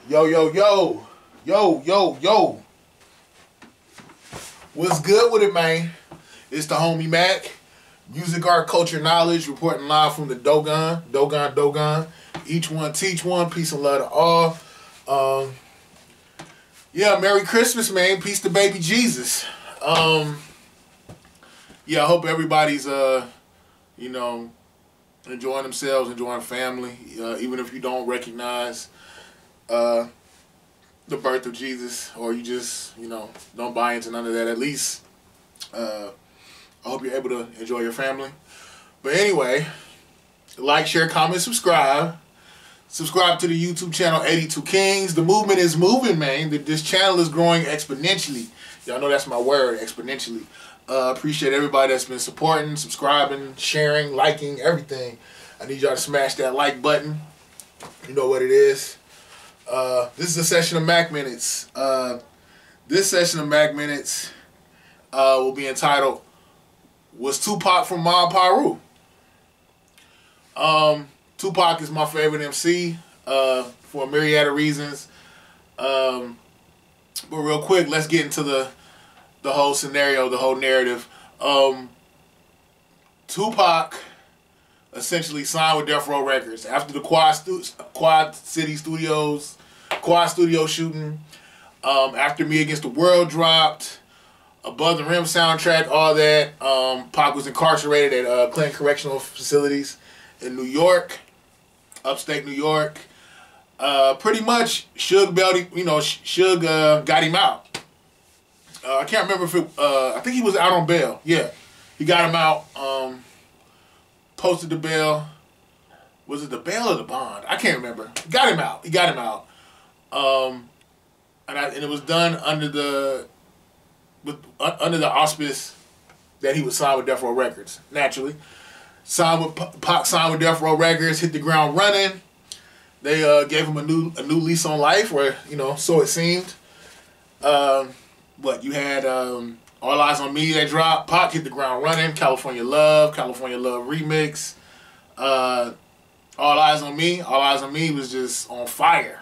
Yo, yo, yo. Yo, yo, yo. What's good with it, man? It's the homie Mac. Music, art, culture, knowledge. Reporting live from the Dogon. Dogon. Each one teach one. Peace and love to all. Yeah, Merry Christmas, man. Peace to baby Jesus. Yeah, I hope everybody's, enjoying themselves, enjoying family. Even if you don't recognize the birth of Jesus, or you just, don't buy into none of that. At least, I hope you're able to enjoy your family. But anyway, like, share, comment, subscribe. Subscribe to the YouTube channel 82 Kings. The movement is moving, man. This channel is growing exponentially. Y'all know that's my word, exponentially. Appreciate everybody that's been supporting, subscribing, sharing, liking, everything. I need y'all to smash that like button. You know what it is. This is a session of Mac Minutes. This session of Mac Minutes will be entitled, Was Tupac from Mob Piru? Tupac is my favorite MC for a myriad of reasons. But real quick, let's get into the whole scenario, the whole narrative. Tupac essentially signed with Death Row Records after the Quad Studio shooting. After Me Against the World dropped, Above the Rim soundtrack, all that. Pac was incarcerated at Clinton Correctional Facilities in New York, upstate New York. Pretty much, Suge got him out. I can't remember if it, I think he was out on bail. Yeah, he got him out, posted the bail. Was it the bail or the bond? I can't remember. He got him out. And it was done under the auspice that he would sign with Death Row Records. Naturally, Pac signed with Death Row Records, hit the ground running. They gave him a new lease on life, or so it seemed. You had All Eyes on Me that dropped. Pac hit the ground running. California Love remix. All Eyes on Me was just on fire.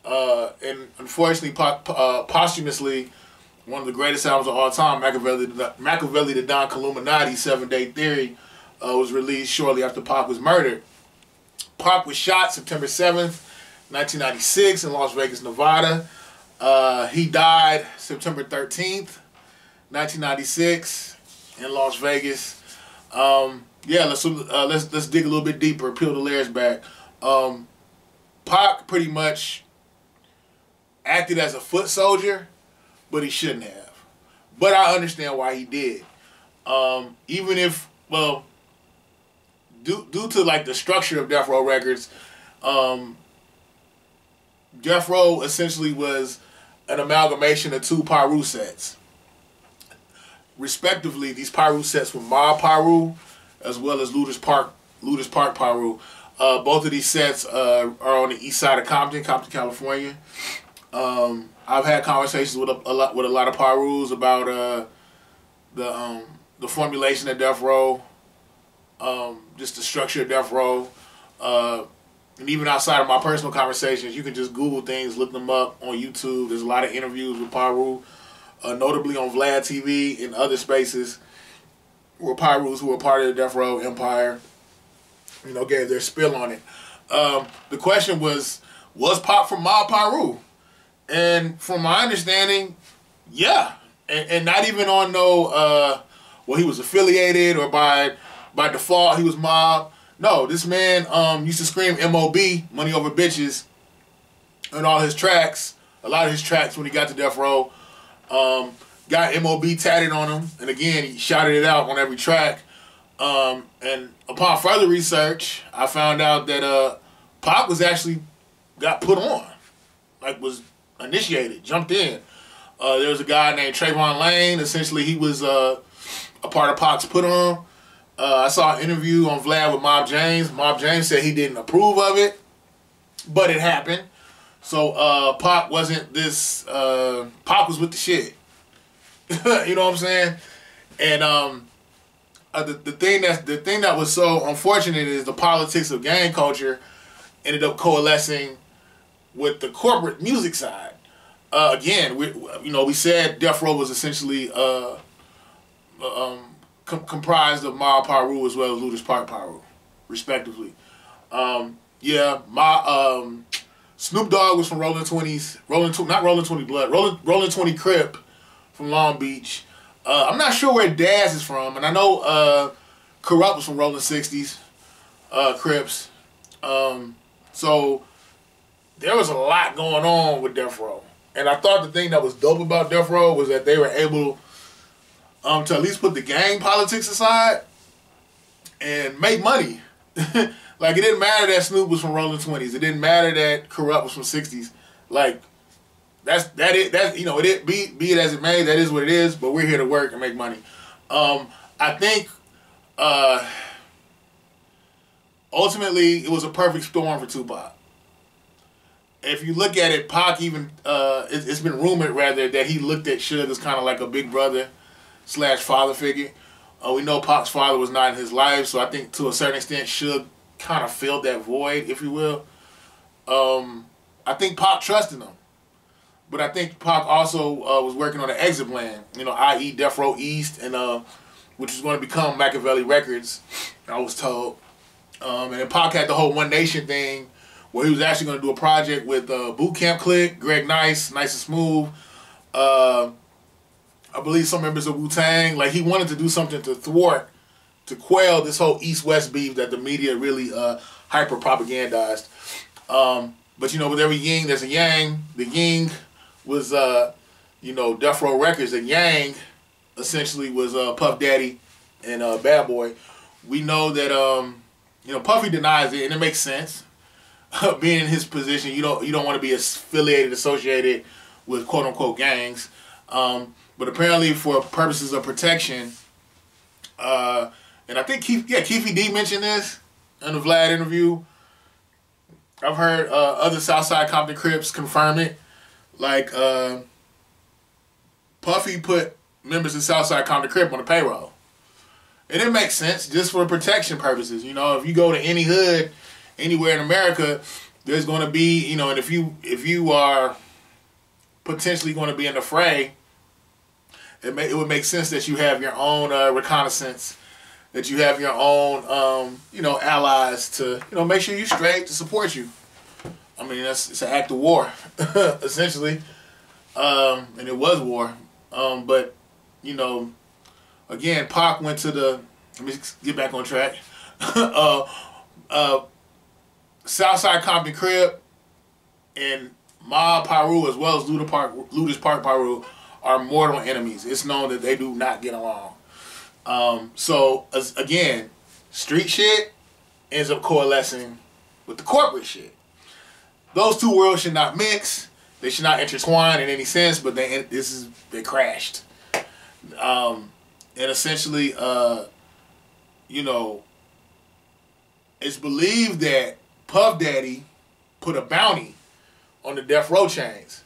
And unfortunately, posthumously, one of the greatest albums of all time, Machiavelli the Don Illuminati, 7 Day Theory, was released shortly after Pac was murdered. Pac was shot September 7th, 1996 in Las Vegas, Nevada. He died September 13th, 1996 in Las Vegas. Let's dig a little bit deeper, peel the layers back. Pac pretty much acted as a foot soldier, but he shouldn't have. But I understand why he did. Even if, due to like the structure of Death Row Records, Death Row essentially was an amalgamation of two Piru sets. Respectively, these Piru sets were Mob Piru as well as Looters Park Piru. Both of these sets are on the east side of Compton, California. I've had conversations with a lot of Pirus about the formulation of Death Row, just the structure of Death Row. And even outside of my personal conversations, you can just Google things, look them up on YouTube. There's a lot of interviews with Piru, notably on Vlad TV and other spaces, where Pirus who were part of the Death Row empire, gave their spill on it. The question was Pac from Mob Piru? And from my understanding, yeah. And not even on he was affiliated or by default he was Mob. No, this man used to scream M.O.B., Money Over Bitches, on all his tracks. A lot of his tracks when he got to Death Row. Got M.O.B. tatted on him. And again, he shouted it out on every track. And upon further research, I found out that Pac was actually got put on. Like, was initiated, jumped in. There was a guy named Trayvon Lane. Essentially, he was a part of Pac's put on. I saw an interview on Vlad with Mob James. Mob James said he didn't approve of it, but it happened. So Pac wasn't this. Pac was with the shit. You know what I'm saying? And the thing that was so unfortunate is the politics of gang culture ended up coalescing with the corporate music side. Again, we said Death Row was essentially comprised of Mob Piru as well as Ludus Park Piru, respectively. Snoop Dogg was from Rolling 20s, not Rolling 20 Blood, Rolling 20 Crip from Long Beach. I'm not sure where Daz is from, and I know Corrupt was from Rolling 60s, Crips. So there was a lot going on with Death Row. And I thought the thing that was dope about Death Row was that they were able to at least put the gang politics aside and make money. Like, it didn't matter that Snoop was from Rolling 20s. It didn't matter that Corrupt was from 60s. Like, be it as it may, that is what it is, but we're here to work and make money. I think ultimately it was a perfect storm for Tupac. If you look at it, Pac even, it's been rumored rather that he looked at Suge as kind of like a big brother / father figure. We know Pac's father was not in his life, so I think to a certain extent Suge kind of filled that void, if you will. I think Pac trusted him. But I think Pac also was working on an exit plan, i.e. Death Row East, and which was going to become Machiavelli Records, I was told. And then Pac had the whole One Nation thing, where he was actually going to do a project with Boot Camp Click, Greg Nice and Smooth, I believe some members of Wu-Tang. Like, he wanted to do something to quell this whole East-West beef that the media really hyper-propagandized. But, with every yin, there's a yang. The yin was, Death Row Records. The yang, essentially, was Puff Daddy and Bad Boy. We know that, Puffy denies it, and it makes sense. Being in his position, you don't want to be associated with quote-unquote gangs. But apparently for purposes of protection, and I think Keefy D mentioned this in the Vlad interview. I've heard other Southside Compton Crips confirm it. Like, Puffy put members of Southside Compton Crip on the payroll. And it makes sense just for protection purposes. If you go to any hood, anywhere in America, there's going to be, and if you are potentially going to be in the fray, it would make sense that you have your own reconnaissance, that you have your own, allies to, make sure you're straight, to support you. I mean, it's an act of war, essentially, and it was war. But, again, Pac went to let me get back on track. Southside Compton Crip and Mob Piru, as well as Ludus Park Piru, are mortal enemies. It's known that they do not get along. Again, street shit ends up coalescing with the corporate shit. Those two worlds should not mix. They should not intertwine in any sense, but they crashed. And essentially, it's believed that Puff Daddy put a bounty on the Death Row chains.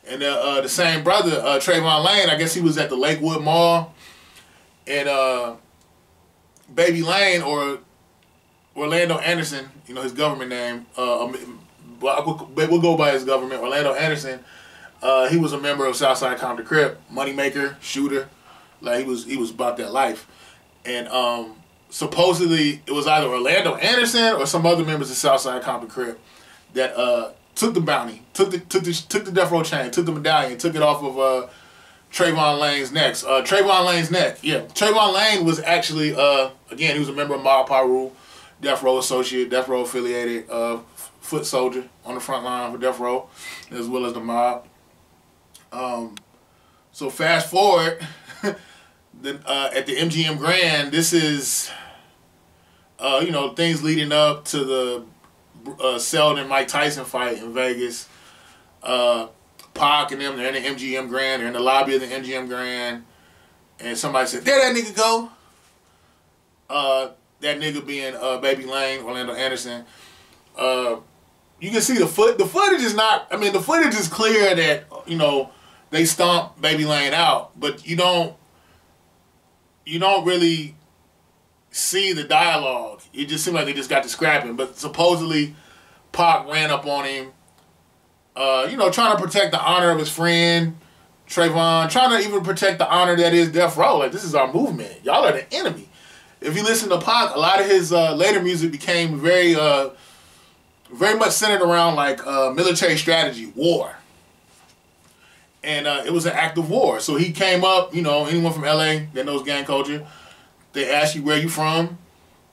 And the same brother, Trayvon Lane, I guess he was at the Lakewood Mall. And Baby Lane, or Orlando Anderson, his government name, we'll go by his government, Orlando Anderson, he was a member of Southside Compton Crip, moneymaker, shooter. Like, he was about that life. And supposedly it was either Orlando Anderson or some other members of Southside Compton Crip that took the bounty, took the Death Row chain, took the medallion, took it off of Trayvon Lane's neck. Trayvon Lane was actually, again, he was a member of Mob Piru, Death Row associate, Death Row affiliated, foot soldier on the front line for Death Row, as well as the mob. So fast forward, then at the MGM Grand, this is, things leading up to the Seldon Mike Tyson fight in Vegas. Pac and them, they're in the MGM Grand, they're in the lobby of the MGM Grand, and somebody said, "There that nigga go." That nigga being Baby Lane, Orlando Anderson. You can see the footage is not, the footage is clear that, they stomped Baby Lane out, but you don't really see the dialogue. It just seemed like they just got to scrapping. But supposedly Pac ran up on him You know, trying to protect the honor of his friend Trayvon, trying to even protect the honor that is Death Row. Like, this is our movement. Y'all are the enemy. If you listen to Pac, a lot of his later music became very much centered around like military strategy, war. And it was an act of war. So he came up, you know, anyone from LA that knows gang culture, they ask you where you from,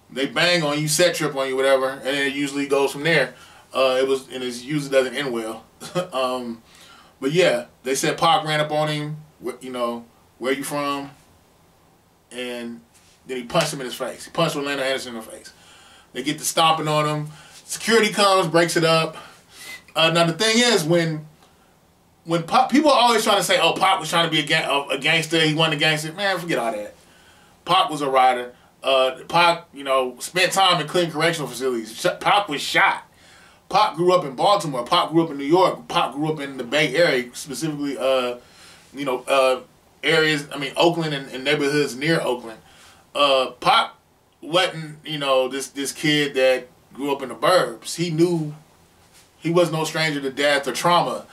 they bang on you, set trip on you, whatever, and then it usually goes from there. It usually doesn't end well. But yeah, they said Pac ran up on him, you know, where you from, and then he punched him in his face. He punched Orlando Anderson in the face. They get to stomping on him. Security comes, breaks it up. Now the thing is, when Pac, people are always trying to say, oh, Pac was trying to be a gangster, he wasn't a gangster. Man, forget all that. Pac was a rider. Pac, you know, spent time in Clinton Correctional Facilities. Pac was shot. Pac grew up in Baltimore. Pac grew up in New York. Pac grew up in the Bay Area, specifically, you know, areas, I mean, Oakland and neighborhoods near Oakland. Pac wasn't, you know, this kid that grew up in the burbs. He knew he was no stranger to death or trauma.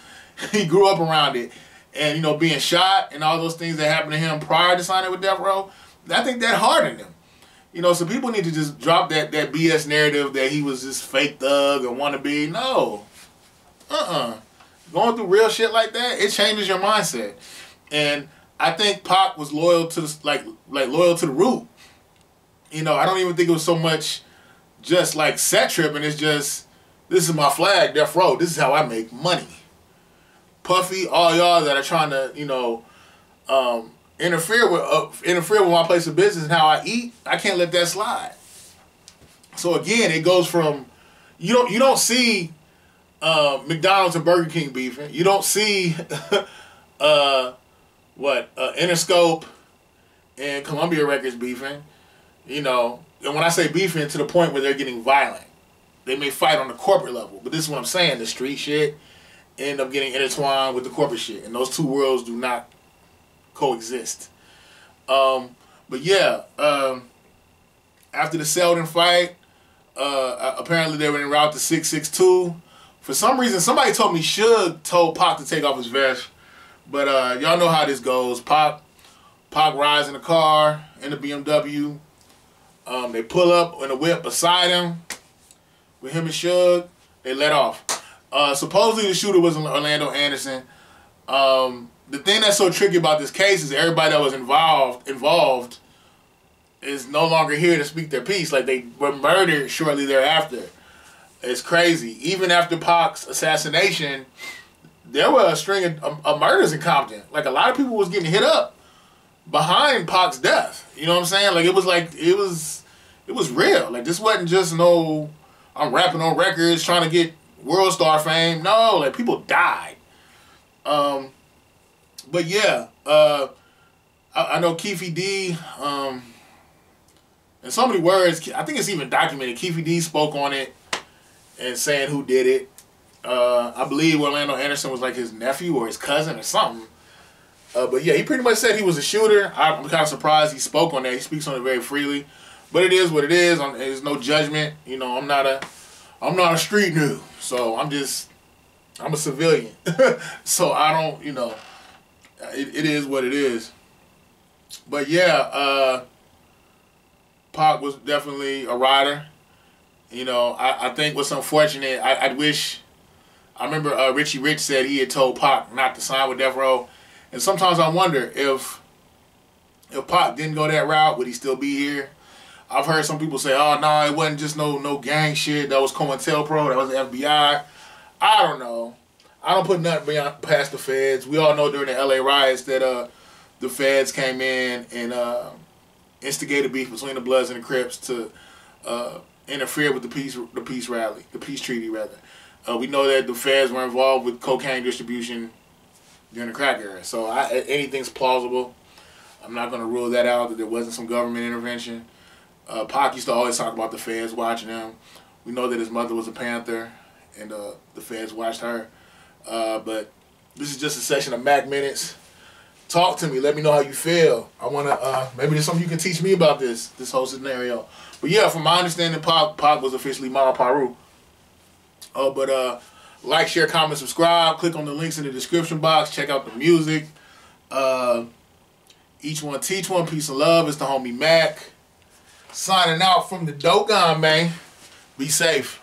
He grew up around it. And, you know, being shot and all those things that happened to him prior to signing with Death Row, I think that hardened him. You know, so people need to just drop that BS narrative that he was this fake thug or wannabe. No. Going through real shit like that, it changes your mindset. And I think Pac was loyal to the, like loyal to the root. You know, I don't even think it was so much just like set tripping. It's just, this is my flag, Death Row. This is how I make money. Puffy, all y'all that are trying to, you know, interfere with my place of business and how I eat, I can't let that slide. So again, it goes from you don't see McDonald's and Burger King beefing. You don't see Interscope and Columbia Records beefing. You know, and when I say beefing, to the point where they're getting violent. They may fight on the corporate level, but this is what I'm saying. The street shit end up getting intertwined with the corporate shit, and those two worlds do not coexist. But yeah, after the Selden fight, apparently they were en route to 662. For some reason, somebody told me Suge told Pac to take off his vest, but y'all know how this goes. Pac rides in the car, in the BMW. They pull up in a whip beside him with him and Suge. They let off. Supposedly the shooter was Orlando Anderson. The thing that's so tricky about this case is everybody that was involved is no longer here to speak their piece. Like, they were murdered shortly thereafter. It's crazy. Even after Pac's assassination, there were a string of murders in Compton. Like, a lot of people was getting hit up behind Pac's death. You know what I'm saying? Like, it was real. Like, this wasn't just no, I'm rapping on records trying to get world star fame. No, like, people died. But yeah, I know Keefe D, in so many words, I think it's even documented, Keefe D spoke on it and saying who did it. I believe Orlando Anderson was like his nephew or his cousin or something. But yeah, he pretty much said he was a shooter. I'm kind of surprised he spoke on that. He speaks on it very freely. But it is what it is. There's no judgment. You know, I'm not a street noob. So I'm a civilian. So I don't, you know, it is what it is. But yeah, Pac was definitely a rider. You know, I think what's unfortunate, I remember Richie Rich said he had told Pac not to sign with Death Row. And sometimes I wonder if Pac didn't go that route, would he still be here? I've heard some people say, oh, no, it wasn't just no gang shit. That was COINTELPRO. That was the FBI. I don't know. I don't put nothing past the feds. We all know during the LA riots that the feds came in and instigated beef between the Bloods and the Crips to interfere with the peace treaty. We know that the feds were involved with cocaine distribution during the crack era. So anything's plausible. I'm not going to rule that out, that there wasn't some government intervention. Pac used to always talk about the feds watching him. We know that his mother was a Panther, and the feds watched her. But this is just a session of MACK Minutes. Talk to me. Let me know how you feel. I want to, maybe there's something you can teach me about this whole scenario. But yeah, from my understanding, Pac was officially Mob Piru. But Like, share, comment, subscribe. Click on the links in the description box. Check out the music. Each one teach one. Peace and love. It's the homie Mac. Signing out from the Dogon, man. Be safe.